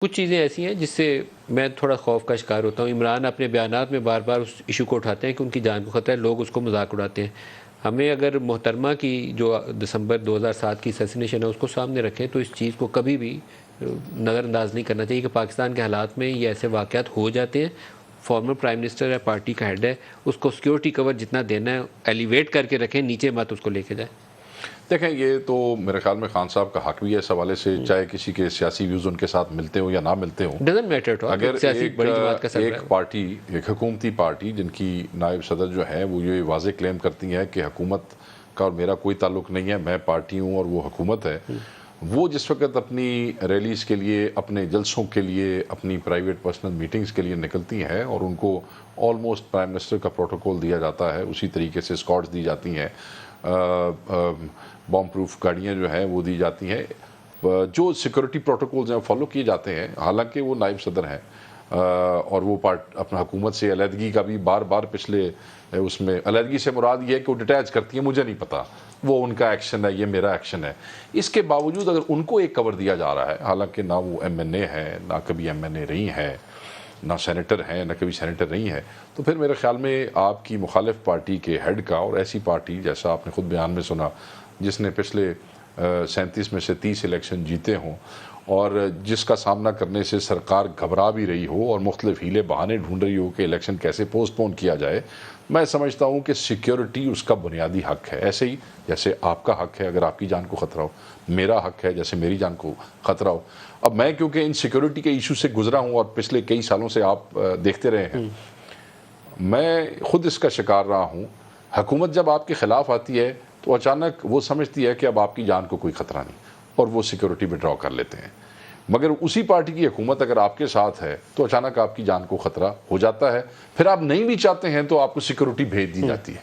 کچھ چیزیں ایسی ہیں جس سے میں تھوڑا خوف کا شکار ہوتا ہوں۔ عمران اپنے بیانات میں بار بار اس ایشو کو اٹھاتے ہیں کہ ان کی جان کو خطرہ ہے، لوگ اس کو مذاق اڑاتے ہیں۔ ہمیں اگر محترمہ کی جو دسمبر 2007 کی اسیسینیشن ہے اس کو سامنے رکھیں تو اس چیز کو کبھی بھی نظر انداز نہیں کرنا چاہیے کہ پاکستان کے حالات میں یہ ایسے واقعات ہو جاتے ہیں۔ فارمر پرائم منسٹر ہے، پارٹی کا ہیڈ ہے، اس کو سیکیورٹی کور جتنا دینا ہے ایلیویٹ کر کے رکھیں، نیچے مت اس کو لے کے جائیں۔ دیکھیں، یہ تو میرے خیال میں خان صاحب کا حق بھی ہے اس حوالے سے، چاہے کسی کے سیاسی ویوز ان کے ساتھ ملتے ہوں یا نہ ملتے ہوں۔ ڈزنٹ میٹر، اگر سیاسی بڑی جماعت کا ایک پارٹی، ایک حکومتی پارٹی جن کی نائب صدر جو ہے وہ یہ واضح کلیم کرتی ہے کہ حکومت کا اور میرا کوئی تعلق نہیں ہے، میں پارٹی ہوں اور وہ حکومت ہے، وہ جس وقت اپنی ریلیز کے لیے، اپنے جلسوں کے لیے، اپنی پرائیویٹ پرسنل میٹنگز کے لیے نکلتی ہیں اور ان کو آلموسٹ پرائم منسٹر کا پروٹوکول دیا جاتا ہے، اسی طریقے سے اسکارٹس دی جاتی ہیں، بام پروف گاڑیاں جو ہیں وہ دی جاتی ہیں، جو سیکورٹی پروٹوکولز ہیں فالو کیے جاتے ہیں، حالانکہ وہ نائب صدر ہیں اور وہ اپنا حکومت سے علیحدگی کا بھی بار بار پچھلے اس میں، علیحدگی سے مراد یہ ہے کہ وہ ڈیٹیچ کرتی ہیں، مجھے نہیں پتا، وہ ان کا ایکشن ہے، یہ میرا ایکشن ہے۔ اس کے باوجود اگر ان کو ایک کور دیا جا رہا ہے، حالانکہ نہ وہ ایم این اے ہے، نہ کبھی ایم این اے رہی ہے، نہ سینیٹر ہیں، نہ کبھی سینیٹر رہی ہیں، تو پھر میرے خیال میں آپ کی مخالف پارٹی کے ہیڈ کا، اور ایسی پارٹی جیسا آپ نے خود بیان میں سنا جس نے پچھلے 37 میں سے 30 الیکشن جیتے ہوں اور جس کا سامنا کرنے سے سرکار گھبرا بھی رہی ہو اور مختلف ہیلے بہانے ڈھونڈ رہی ہو کہ الیکشن کیسے پوسٹ پون کیا جائے، میں سمجھتا ہوں کہ سیکیورٹی اس کا بنیادی حق ہے، ایسے ہی جیسے آپ کا حق ہے اگر آپ کی جان کو خطرہ ہو، میرا حق ہے جیسے میری جان کو خطرہ ہو۔ اب میں کیونکہ ان سیکیورٹی کے ایشو سے گزرا ہوں اور پچھلے کئی سالوں سے آپ دیکھتے رہے ہیں، میں خود اس کا شکار رہا ہوں۔ حکومت جب آپ کے خلاف آتی ہے تو اچانک وہ سمجھتی ہے کہ اب آپ کی جان کو کوئی خطرہ نہیں اور وہ سیکیورٹی ڈرا کر لیتے ہیں، مگر اسی پارٹی کی حکومت اگر آپ کے ساتھ ہے تو اچانک آپ کی جان کو خطرہ ہو جاتا ہے، پھر آپ نہیں بھی چاہتے ہیں تو آپ کو سیکیورٹی بھیج دی جاتی ہے۔